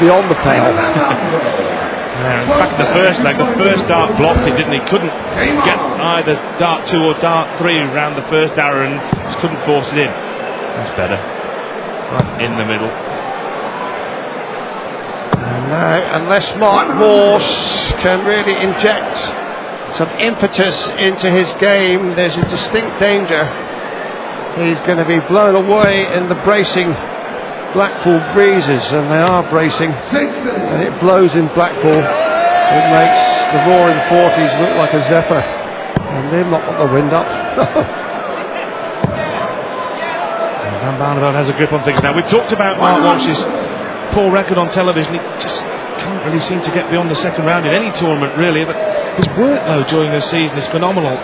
beyond the pale. In fact, the first leg, the first dart blocked it, didn't he? Couldn't get either dart 2 or dart 3 around the first arrow and just couldn't force it in. That's better. Right in the middle. And now, unless Mark Walsh can really inject some impetus into his game, there's a distinct danger he's going to be blown away in the bracing Blackpool breezes, and they are bracing, and it blows in Blackpool. It makes the roaring 40s look like a zephyr, and they've not got the wind up. Van Barneveld has a grip on things now. We've talked about Mark Walsh's poor record on television. He just can't really seem to get beyond the second round in any tournament, really. But his workload during the season is phenomenal.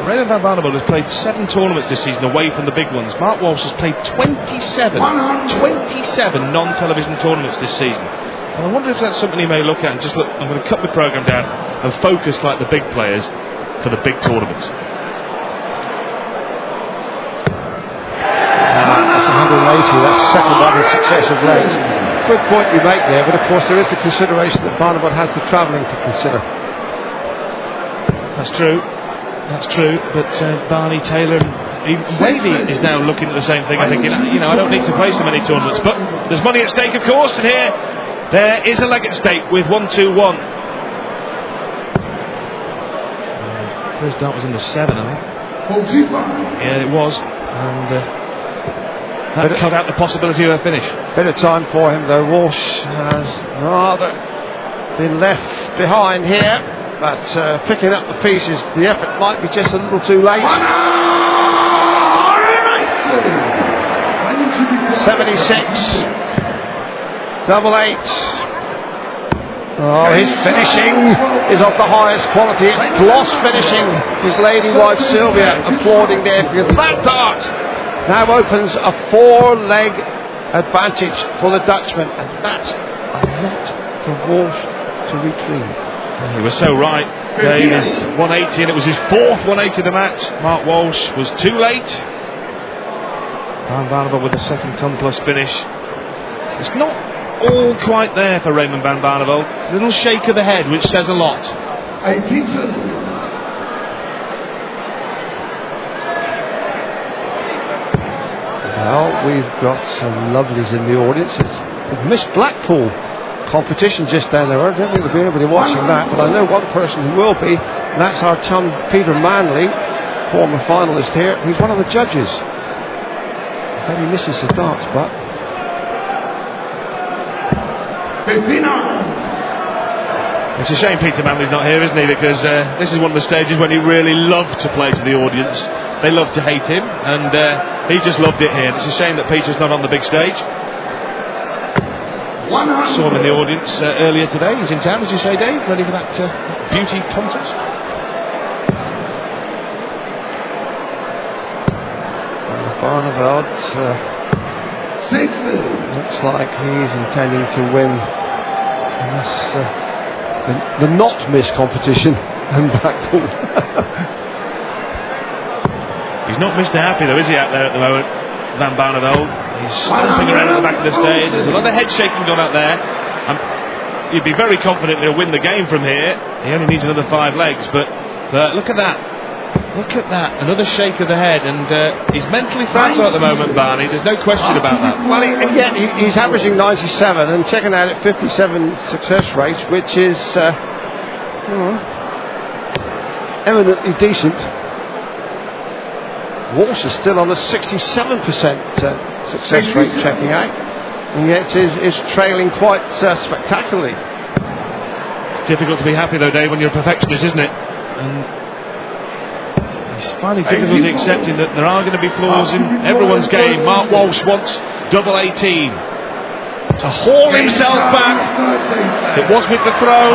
Raymond Van Barneveld has played 7 tournaments this season away from the big ones. Mark Walsh has played 27 non-television tournaments this season. And I wonder if that's something he may look at and just look, I'm going to cut the programme down and focus like the big players for the big tournaments. That's 180, that's the second one in successive legs. Good point you make there, but of course there is the consideration that Barneveld has the travelling to consider. That's true. That's true, but Barney, Taylor, even Wavy is now looking at the same thing. I think, you know, I don't need to play so many tournaments, but there's money at stake, of course, and here there is a leg at stake with 1-2-1. First dart was in the 7, I think. Yeah, it was, and that cut out the possibility of a finish. Bit of time for him, though. Walsh has rather been left behind here. But picking up the pieces, the effort might be just a little too late. 76, double 8. Oh, his finishing is of the highest quality. It's gloss finishing. His lady wife Sylvia applauding there, because that dart now opens a 4-leg advantage for the Dutchman, and that's a lot for Walsh to retrieve. He was so right. Dave is 180, and it was his 4th 180 of the match. Mark Walsh was too late. Van Barneveld with a second ton plus finish. It's not all quite there for Raymond Van Barneveld. A little shake of the head, which says a lot. I think so. Well, we've got some lovelies in the audience. It's Miss Blackpool competition just down there. I don't think there'll be anybody watching that, but I know one person who will be, and that's our chum Peter Manley, former finalist here. He's one of the judges. I bet he misses the darts, but 59. It's a shame Peter Manley's not here, isn't he? Because this is one of the stages when he really loved to play to the audience. They love to hate him, and he just loved it here. It's a shame that Peter's not on the big stage. Saw him in the audience earlier today. He's in town, as you say, Dave, ready for that beauty contest. Barneveld looks like he's intending to win this, the not miss competition in Blackpool. He's not Mr. Happy though, is he, out there at the moment, Van Barneveld? He's stomping around at the back of the stage. There's a lot of head shaking going out there. You'd be very confident he'll win the game from here. He only needs another 5 legs, but look at that. Look at that, another shake of the head, and he's mentally fragile at the moment, Barney. There's no question about that. Well, he's averaging 97 and checking out at 57 success rates, which is eminently decent. Walsh is still on a 67% success rate checking out, and yet is trailing quite spectacularly. It's difficult to be happy though, Dave, when you're a perfectionist, isn't it? And he's finding difficulty accepting that there are going to be flaws in everyone's game. Mark Walsh wants double 18 to haul himself back. It was with the throw,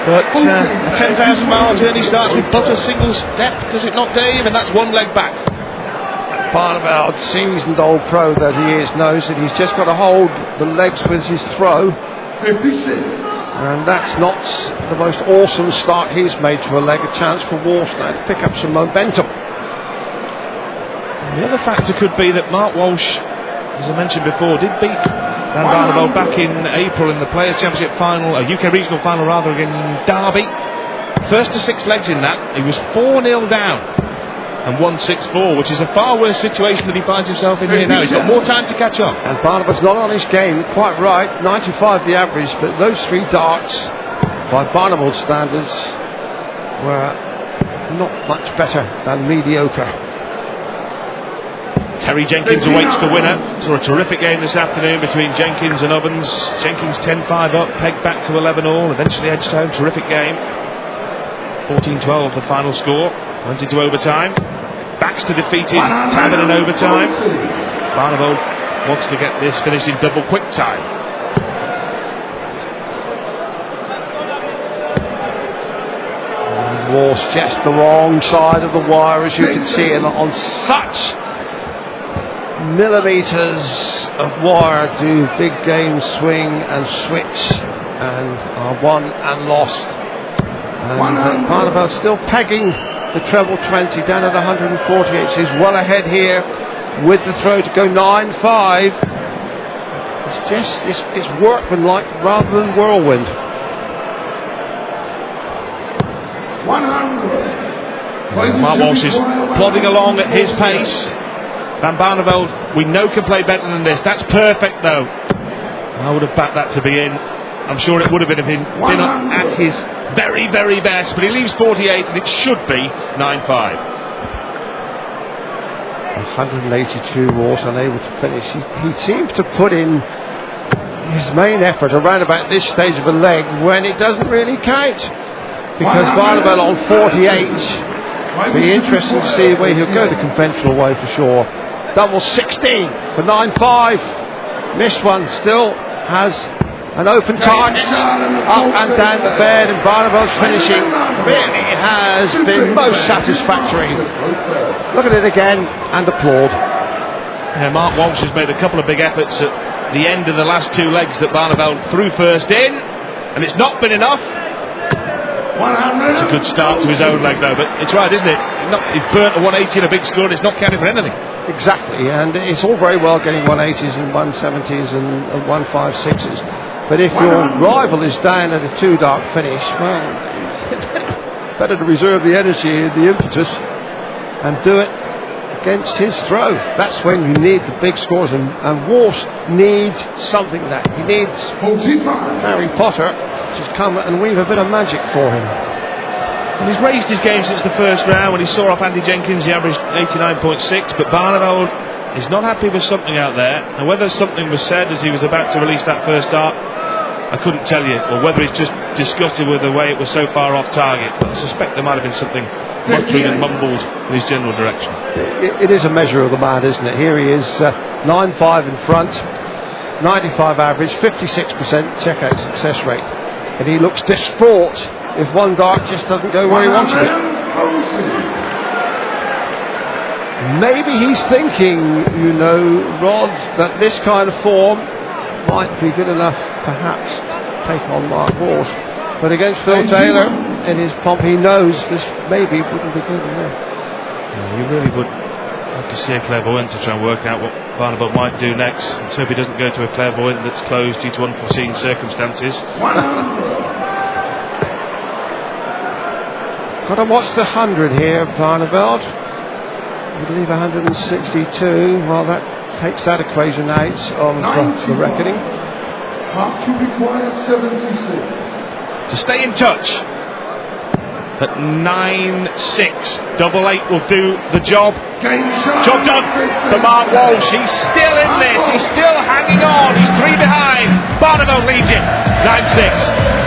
but a 10,000 mile journey starts with but a single step, does it not, Dave? And that's 1 leg back. Barneveld, seasoned old pro that he is, knows that he's just got to hold the legs with his throw. 56. And that's not the most awesome start he's made to a leg. A chance for Walsh now to pick up some momentum. The other factor could be that Mark Walsh, as I mentioned before, did beat Dan Barneveld back in April in the Players' Championship final, a UK regional final rather, against Derby. First to 6 legs in that, he was 4-0 down and won 6-4, which is a far worse situation than he finds himself in here now. He's got more time to catch up. And Barneveld's not on his game, quite right, 95 the average, but those 3 darts, by Barneveld standards, were not much better than mediocre. Terry Jenkins awaits the winner. Saw a terrific game this afternoon between Jenkins and Ovens. Jenkins 10-5 up, pegged back to 11-all, eventually edged home. Terrific game. 14-12 the final score. Went into overtime. Baxter defeated Taven in overtime. Barneveld wants to get this finished in double quick time. Walsh just the wrong side of the wire, as you can see, and on such millimetres of wire do big games swing and switch and are won and lost. And Barneveld still pegging the treble 20 down at 148. He's well ahead here with the throw to go 9-5. It's just it's workmanlike rather than whirlwind. 100. Mark Walsh is plodding along at his pace. Van Barneveld, we know, can play better than this. That's perfect, though. I would have backed that to be in. I'm sure it would have been if he'd been at his very, very best. But he leaves 48, and it should be 9-5. 182 Walsh unable to finish. He seems to put in his main effort around about this stage of a leg when it doesn't really count. Because Barneveld on 48. Be interesting to see where he'll go the conventional way for sure. Double 16 for 9-5. Missed one, still has an open target. Up and down the bed, and Barneveld's finishing really has been most satisfactory. Look at it again and applaud. Yeah, Mark Walsh has made a couple of big efforts at the end of the last 2 legs that Barneveld threw first in, and it's not been enough. It's a good start to his own leg though, but it's right, isn't it? He's burnt a 180 and a big score, and it's not counting for anything. Exactly, and it's all very well getting 180s and 170s and 156s, but if your rival is down at a 2-dart finish, well, better to reserve the energy and the impetus and do it against his throw. That's when you need the big scores, and Walsh needs something like that. He needs Harry Potter to come and weave a bit of magic for him. And he's raised his game since the first round. When he saw off Andy Jenkins, he averaged 89.6, but Barneveld is not happy with something out there. And whether something was said as he was about to release that first dart, I couldn't tell you, or whether he's just disgusted with the way it was so far off target. But I suspect there might have been something muttering and mumbled in his general direction. It is a measure of the man, isn't it? Here he is, 9-5 in front, 95 average, 56% checkout success rate, and he looks distraught if one dart just doesn't go where he wanted it. Maybe he's thinking, you know, Rod, that this kind of form might be good enough perhaps to take on Mark Walsh, but against Phil Taylor in his pomp, he knows this maybe wouldn't be good enough. Yeah, you really would have to see a clairvoyant to try and work out what Barneveld might do next. Let's hope he doesn't go to a clairvoyant that's closed due to unforeseen circumstances. Got to watch the 100 here, Barneveld. I believe 162. Well, that takes that equation out of the reckoning. Requires 76. To stay in touch at 9-6, double 8 will do the job. Job done for Mark Walsh. He's still in this. He's still hanging on. He's 3 behind. Barneveld leads it 9-6.